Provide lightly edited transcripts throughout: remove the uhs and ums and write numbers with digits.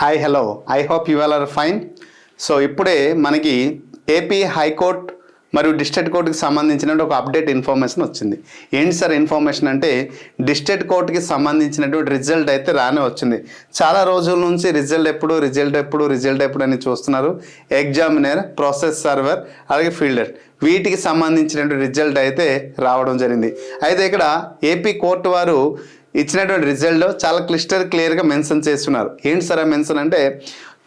Hi hello, I hope you all are fine. So ఇప్పుడే మనకి AP high court మరియు district కోర్టుకి సంబంధించిన ఒక అప్డేట్ ఇన్ఫర్మేషన్ వచ్చింది. ఏంటి సార్ ఇన్ఫర్మేషన్ అంటే, డిస్ట్రిక్ట్ కోర్టుకి సంబంధించినటువంటి రిజల్ట్ అయితే రానే వచ్చింది. చాలా రోజుల నుంచి రిజల్ట్ ఎప్పుడు అని చూస్తున్నారు. ఎగ్జామినర్, ప్రాసెస్ సర్వర్, అలాగే ఫీల్డర్, వీటికి సంబంధించినటువంటి రిజల్ట్ అయితే రావడం జరిగింది. అయితే ఇక్కడ ఏపీ కోర్టు వారు ఇచ్చినటువంటి రిజల్ట్ చాలా క్లియర్గా మెన్షన్ చేస్తున్నారు. ఏంటి సార్ మెన్షన్ అంటే,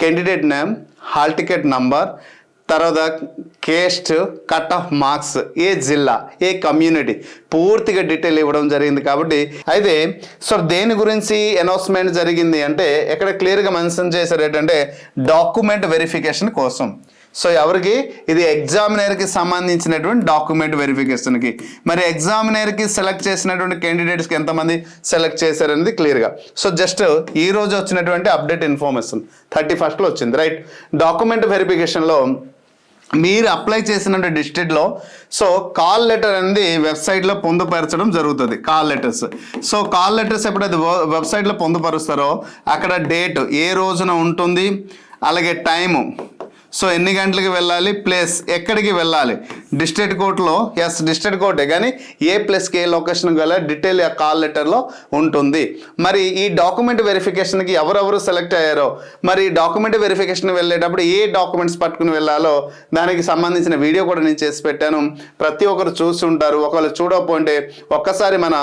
కెండిడేట్ నేమ్, హాల్ టికెట్ నంబర్, తర్వాత కేస్ట్, కట్ ఆఫ్ మార్క్స్, ఏ జిల్లా, ఏ కమ్యూనిటీ, పూర్తిగా డీటెయిల్ ఇవ్వడం జరిగింది. కాబట్టి అయితే సో దేని గురించి అనౌన్స్మెంట్ జరిగింది అంటే, ఎక్కడ క్లియర్గా మెన్షన్ చేశారు ఏంటంటే డాక్యుమెంట్ వెరిఫికేషన్ కోసం. సో ఎవరికి ఇది? ఎగ్జామినర్కి సంబంధించినటువంటి డాక్యుమెంట్ వెరిఫికేషన్కి. మరి ఎగ్జామినర్కి సెలెక్ట్ చేసినటువంటి క్యాండిడేట్స్కి ఎంతమంది సెలెక్ట్ చేశారనేది క్లియర్గా. సో జస్ట్ ఈ రోజు వచ్చినటువంటి అప్డేట్ ఇన్ఫర్మేషన్ 31st వచ్చింది, రైట్. డాక్యుమెంట్ వెరిఫికేషన్లో మీరు అప్లై చేసినటువంటి డిస్ట్రిక్ట్లో సో కాల్ లెటర్ అనేది వెబ్సైట్లో పొందుపరచడం జరుగుతుంది. Call letters. So call letters ఎప్పుడైతే వెబ్సైట్లో పొందుపరుస్తారో అక్కడ డేట్ ఏ రోజున ఉంటుంది, అలాగే టైము, సో ఎన్ని గంటలకి వెళ్ళాలి, ప్లేస్ ఎక్కడికి వెళ్ళాలి, డిస్ట్రిక్ట్ కోర్టులో డిస్ట్రిక్ట్ కోర్టే కానీ ఏ ప్లేస్కి ఏ లొకేషన్కి వెళ్ళాలి డీటెయిల్ ఆ కాల్ లెటర్లో ఉంటుంది. మరి ఈ డాక్యుమెంట్ వెరిఫికేషన్కి ఎవరెవరు సెలెక్ట్ అయ్యారో, మరి డాక్యుమెంట్ వెరిఫికేషన్ వెళ్ళేటప్పుడు ఏ డాక్యుమెంట్స్ పట్టుకుని వెళ్ళాలో దానికి సంబంధించిన వీడియో కూడా నేను చేసి పెట్టాను. ప్రతి ఒక్కరు చూసి ఉంటారు. ఒకవేళ చూడకపోతే ఒక్కసారి మన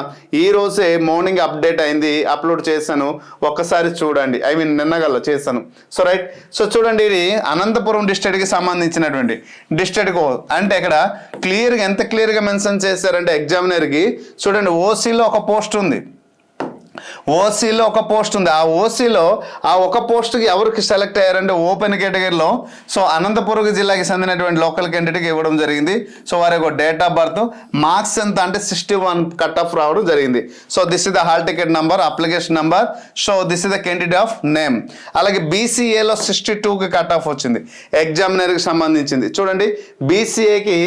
ఈ రోజే మార్నింగ్ అప్డేట్ అయింది, అప్లోడ్ చేశాను, ఒక్కసారి చూడండి. నిన్నగల్లో చేశాను. So right. సో చూడండి, ఇది అనంతపురం డిస్ట్రిక్ట్కి సంబంధించినటువంటి డిస్ట్రిక్ట్ కోడ్. అంటే ఇక్కడ ఎంత క్లియర్గా మెన్షన్ చేశారంటే ఎగ్జామినర్కి చూడండి, ఓసీలో ఒక పోస్ట్ ఉంది. ఆ ఓసీలో ఆ ఒక పోస్ట్కి ఎవరికి సెలెక్ట్ అయ్యారంటే ఓపెన్ కేటగిరీలో సో అనంతపురం జిల్లాకి చెందినటువంటి లోకల్ క్యాండిడేట్కి ఇవ్వడం జరిగింది. సో వారి యొక్క డేట్ ఆఫ్ బర్త్, మార్క్స్ ఎంత అంటే 61 కట్ ఆఫ్ రావడం జరిగింది. So this is the hall ticket number, application number. So this is the candidate of name. అలాగే బీసీఏలో 62కి కట్ ఆఫ్ వచ్చింది ఎగ్జామినర్కి సంబంధించింది. చూడండి, బీసీఏకి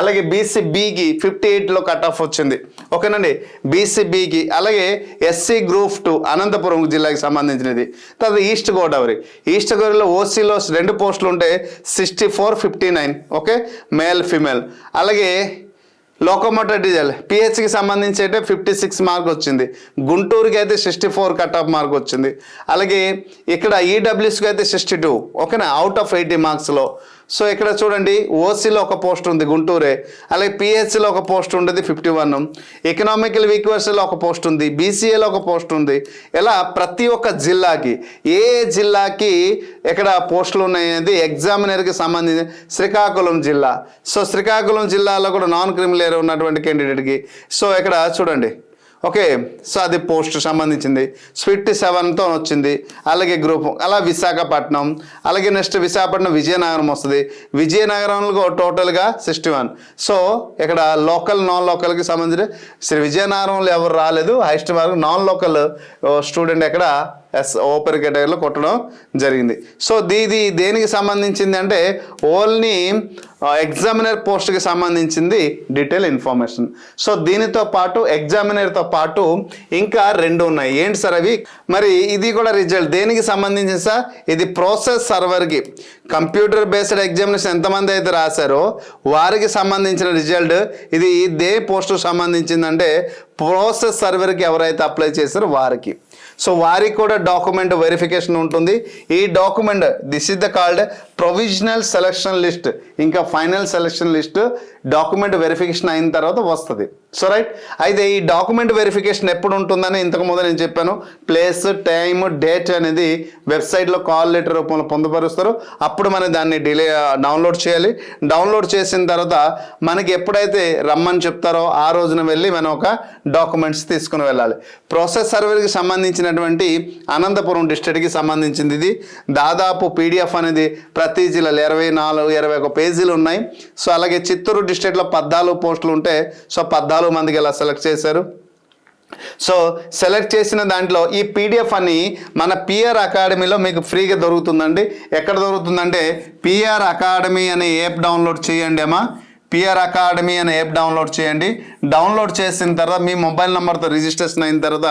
అలాగే బీసీబీకి 58లో కట్ ఆఫ్ వచ్చింది. ఓకేనండి, బీసీబీకి. అలాగే ఎస్సీ గ్రూప్ 2 అనంతపురం జిల్లాకి సంబంధించినది. తర్వాత ఈస్ట్ గోదావరిలో ఓసీలో 2 పోస్టులు ఉంటే 64-59. Okay, male female. అలాగే లోకోమోటర్ డీజిల్ పిహెచ్కి సంబంధించి అయితే 56 మార్క్ వచ్చింది. గుంటూరుకి అయితే 64 కట్ ఆఫ్ మార్క్ వచ్చింది. అలాగే ఇక్కడ ఈడబ్ల్యూస్కి అయితే 62. ఓకేనా, అవుట్ ఆఫ్ 80 మార్క్స్లో. సో ఇక్కడ చూడండి, ఓసీలో ఒక పోస్ట్ ఉంది గుంటూరే, అలాగే పిహెచ్లో ఒక పోస్ట్ ఉండేది 51, ఎకనామికల్ వీక్వర్స్లో ఒక పోస్ట్ ఉంది, బీసీఏలో ఒక పోస్ట్ ఉంది. ఇలా ప్రతి ఒక్క జిల్లాకి ఏ జిల్లాకి ఎక్కడ పోస్టులు ఉన్నాయనేది ఎగ్జామినర్కి సంబంధించి శ్రీకాకుళం జిల్లా. సో శ్రీకాకుళం జిల్లాలో కూడా నాన్ క్రిమినల్ ఏరియా ఉన్నటువంటి క్యాండిడేట్కి సో ఇక్కడ చూడండి. ఓకే, సో అది పోస్ట్ సంబంధించింది 57తో వచ్చింది. అలాగే గ్రూప్. అలా విశాఖపట్నం, అలాగే నెక్స్ట్ విశాఖపట్నం విజయనగరం వస్తుంది. విజయనగరంలో టోటల్గా 61. సో ఇక్కడ లోకల్ నాన్ లోకల్కి సంబంధించి శ్రీ విజయనగరంలో ఎవరు రాలేదు. Highest mark non local student ఎక్కడ ఓపెన్ కేటగిరీలో కొట్టడం జరిగింది. సో ఇది దేనికి సంబంధించింది అంటే ఓన్లీ ఎగ్జామినర్ పోస్ట్కి సంబంధించింది డీటెయిల్ ఇన్ఫర్మేషన్. సో దీనితో పాటు ఎగ్జామినర్తో పాటు ఇంకా 2 ఉన్నాయి. ఏంటి సార్ అవి? మరి ఇది కూడా రిజల్ట్ దేనికి సంబంధించింది సార్? ఇది ప్రాసెస్ సర్వర్కి కంప్యూటర్ బేస్డ్ ఎగ్జామినేషన్ ఎంతమంది అయితే రాశారో వారికి సంబంధించిన రిజల్ట్. ఇది దే పోస్టుకు సంబంధించిందంటే ప్రాసెస్ సర్వర్కి ఎవరైతే అప్లై చేశారో వారికి. సో వారికి కూడా డాక్యుమెంట్ వెరిఫికేషన్ ఉంటుంది. ఈ document this is the called provisional selection list. ఇంకా final selection list document verification అయిన తర్వాత వస్తుంది. So right. అయితే ఈ డాక్యుమెంట్ వెరిఫికేషన్ ఎప్పుడు ఉంటుందని ఇంతకు ముందు నేను చెప్పాను. ప్లేస్, టైమ్, డేట్ అనేది వెబ్సైట్లో కాల్ లెటర్ రూపంలో పొందుపరుస్తారు. అప్పుడు మనం దాన్ని డౌన్లోడ్ చేయాలి. డౌన్లోడ్ చేసిన తర్వాత మనకి ఎప్పుడైతే రమ్మని చెప్తారో ఆ రోజున వెళ్ళి మనం ఒక డాక్యుమెంట్స్ తీసుకుని వెళ్ళాలి. ప్రాసెస్ సర్వర్కి సంబంధించినటువంటి అనంతపురం డిస్ట్రిక్ట్కి సంబంధించింది ఇది. దాదాపు పీడిఎఫ్ అనేది ప్రతి జిల్లాలో 24-21 పేజీలు ఉన్నాయి. సో అలాగే చిత్తూరు డిస్ట్రిక్ట్లో 14 పోస్టులు ఉంటే సో 14 మందికి ఇలా సెలెక్ట్ చేశారు. సో సెలెక్ట్ చేసిన దాంట్లో ఈ పీడిఎఫ్ అని మన పిఆర్ అకాడమీలో మీకు ఫ్రీగా దొరుకుతుందండి. ఎక్కడ దొరుకుతుందంటే పిఆర్ అకాడమీ అనే యాప్ డౌన్లోడ్ చేయండి అమ్మా. పిఆర్ అకాడమీ అనే యాప్ డౌన్లోడ్ చేయండి. డౌన్లోడ్ చేసిన తర్వాత మీ మొబైల్ నెంబర్తో రిజిస్ట్రేషన్ అయిన తర్వాత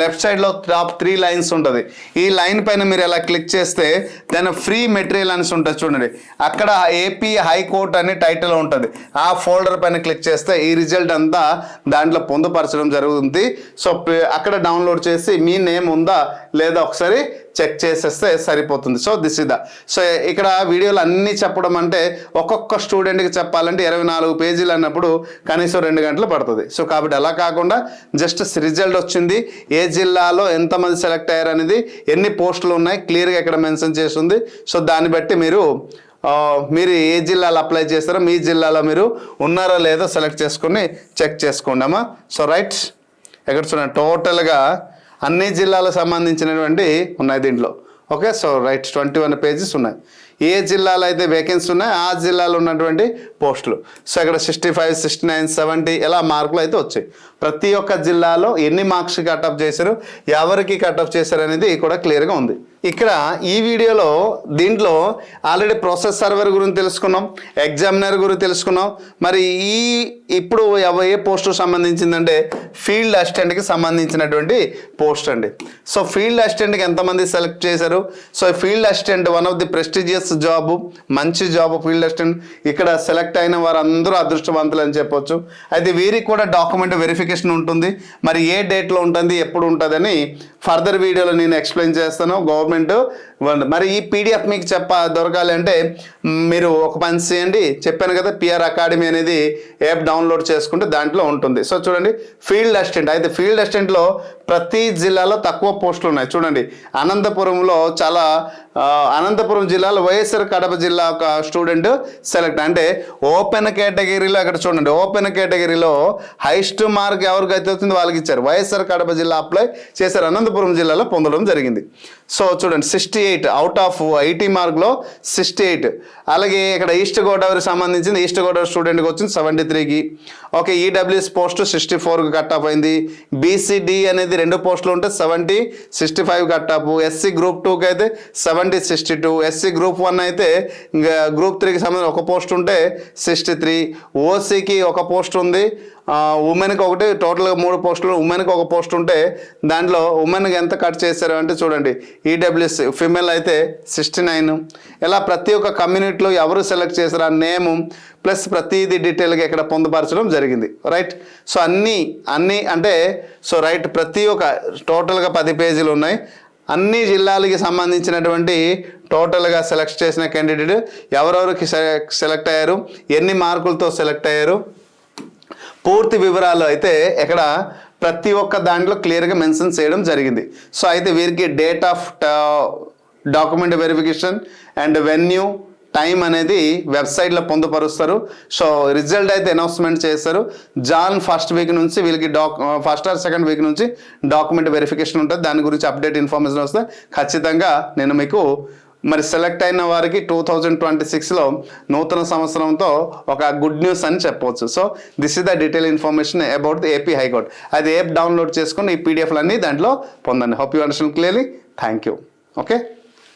లెఫ్ట్ సైడ్లో టాప్ 3 లైన్స్ ఉంటుంది. ఈ లైన్ పైన మీరు ఎలా క్లిక్ చేస్తే దాని ఫ్రీ మెటీరియల్ అనేసి ఉంటుంది చూడండి. అక్కడ ఏపీ హైకోర్టు అని టైటిల్ ఉంటుంది. ఆ ఫోల్డర్ పైన క్లిక్ చేస్తే ఈ రిజల్ట్ అంతా దాంట్లో పొందుపరచడం జరుగుతుంది. సో అక్కడ డౌన్లోడ్ చేసి మీ నేమ్ ఉందా లేదా ఒకసారి చెక్ చేసేస్తే సరిపోతుంది. So this is the so ఇక్కడ వీడియోలు అన్నీ చెప్పడం అంటే ఒక్కొక్క స్టూడెంట్కి చెప్పాలంటే 24 పేజీలు అన్నప్పుడు కనీసం 2 గంటలు పడుతుంది. సో కాబట్టి అలా కాకుండా జస్ట్ రిజల్ట్ వచ్చింది, ఏ జిల్లాలో ఎంతమంది సెలెక్ట్ అయ్యారు అనేది, ఎన్ని పోస్టులు ఉన్నాయి క్లియర్గా ఇక్కడ మెన్షన్ చేసి ఉంది. సో దాన్ని బట్టి మీరు ఏ జిల్లాలో అప్లై చేస్తారో మీ జిల్లాలో మీరు ఉన్నారో లేదో సెలెక్ట్ చేసుకొని చెక్ చేసుకోండి అమ్మా. సో రైట్ ఎక్కడ చూడండి టోటల్గా అన్ని జిల్లాలకు సంబంధించినటువంటి ఉన్నాయి దీంట్లో. ఓకే సో రైట్ 21 పేజెస్ ఉన్నాయి. ఏ జిల్లాలో అయితే వేకెన్సీ ఉన్నాయో ఆ జిల్లాలో ఉన్నటువంటి పోస్టులు. సో ఇక్కడ 65, 69, 70 ఇలా మార్కులు అయితే వచ్చాయి. ప్రతి ఒక్క జిల్లాలో ఎన్ని మార్క్స్ కటప్ చేశారు, ఎవరికి కటప్ చేశారు అనేది కూడా క్లియర్గా ఉంది. ఇక్కడ ఈ వీడియోలో దీంట్లో ఆల్రెడీ ప్రాసెస్ సర్వర్ గురించి తెలుసుకున్నాం, ఎగ్జామినర్ గురించి తెలుసుకున్నాం. మరి ఇప్పుడు ఏ పోస్టు సంబంధించిందంటే ఫీల్డ్ అసిస్టెంట్కి సంబంధించినటువంటి పోస్ట్ అండి. సో ఫీల్డ్ అసిస్టెంట్కి ఎంతమంది సెలెక్ట్ చేశారు? So field assistant one of the prestigious job, మంచి జాబ్ ఫీల్డ్ అసిస్టెంట్. ఇక్కడ సెలెక్ట్ అయిన వారందరూ అదృష్టవంతులు అని చెప్పొచ్చు. అయితే వీరికి కూడా డాక్యుమెంట్ వెరిఫికేషన్ ఉంటుంది. మరి ఏ డేట్లో ఉంటుంది, ఎప్పుడు ఉంటుందని ఫర్దర్ వీడియోలో నేను ఎక్స్ప్లెయిన్ చేస్తాను. గవర్నమెంట్ మరి ఈ పీడిఎఫ్ మీకు దొరకాలి అంటే మీరు ఒక పని చేయండి, చెప్పాను కదా పిఆర్ అకాడమీ అనేది యాప్ డౌన్లోడ్ చేసుకుంటే దాంట్లో ఉంటుంది. సో చూడండి ఫీల్డ్ అసిస్టెంట్. అయితే ఫీల్డ్ అసిస్టెంట్లో ప్రతి జిల్లాలో తక్కువ పోస్టులు ఉన్నాయి. చూడండి అనంతపురంలో అనంతపురం జిల్లాలో వైఎస్ఆర్ కడప జిల్లా ఒక స్టూడెంట్ సెలెక్ట్ అంటే ఓపెన్ కేటగిరీలో అక్కడ చూడండి ఓపెన్ కేటగిరీలో హైయెస్ట్ మార్క్ ఎవరికైతే వచ్చిందో వాళ్ళకి ఇచ్చారు. వైఎస్ఆర్ కడప జిల్లా అప్లై చేశారు, అనంతపురం జిల్లాలో పొందడం జరిగింది. సో చూడండి 68 అవుట్ ఆఫ్ 80 మార్క్లో 68. అలాగే ఇక్కడ ఈస్ట్ గోదావరి సంబంధించింది ఈస్ట్ గోదావరి స్టూడెంట్కి వచ్చింది 73కి. ఓకే ఈడబ్ల్యూఎస్ పోస్టు 64కి కట్ ఆఫ్ అయింది. బీసీడీ అనేది 2 పోస్టులు ఉంటే 70, 65 కట్ ఆఫ్. ఎస్సీ గ్రూప్ 2కి అయితే 70, 62. ఎస్సీ గ్రూప్ 1 అయితే గ్రూప్ 3కి సంబంధించి ఒక పోస్ట్ ఉంటే 63. ఓసీకి ఒక పోస్ట్ ఉంది, ఉమెన్కి ఒకటి, టోటల్గా 3 పోస్టులు. ఉమెన్కి ఒక పోస్ట్ ఉంటే దాంట్లో ఉమెన్కి ఎంత కట్ చేశారు అంటే చూడండి ఈడబ్ల్యూఎస్ ఫిమేల్ అయితే 69. ఇలా ప్రతి ఒక్క కమ్యూనిటీలో ఎవరు సెలెక్ట్ చేశారు ఆ నేము ప్లస్ ప్రతిదీ డీటెయిల్గా ఇక్కడ పొందుపరచడం జరిగింది. రైట్ సో అన్నీ అంటే సో రైట్ ప్రతి ఒక్క టోటల్గా 10 పేజీలు ఉన్నాయి. అన్ని జిల్లాలకి సంబంధించినటువంటి టోటల్గా సెలెక్ట్ చేసిన క్యాండిడేట్ ఎవరెవరికి సెలెక్ట్ అయ్యారు, ఎన్ని మార్కులతో సెలెక్ట్ అయ్యారు, పూర్తి వివరాలు అయితే ఇక్కడ ప్రతి ఒక్క దాంట్లో క్లియర్గా మెన్షన్ చేయడం జరిగింది. సో అయితే వీరికి date of document verification and venue time అనేది వెబ్సైట్లో పొందుపరుస్తారు. సో రిజల్ట్ అయితే అనౌన్స్మెంట్ చేస్తారు. జాన్ 1st వీక్ నుంచి వీళ్ళకి ఫస్ట్ ఆర్ సెకండ్ వీక్ నుంచి డాక్యుమెంట్ వెరిఫికేషన్ ఉంటుంది. దాని గురించి అప్డేట్ ఇన్ఫర్మేషన్ వస్తే ఖచ్చితంగా నేను మీకు మరి సెలెక్ట్ అయిన వారికి 2026లో నూతన సంవత్సరంతో ఒక గుడ్ న్యూస్ అని చెప్పవచ్చు. So this is the detail information about the AP high court. అది యాప్ డౌన్లోడ్ చేసుకుని ఈ పీడిఎఫ్లన్నీ దాంట్లో పొందండి. Hope you understand clearly. Thank you. Okay.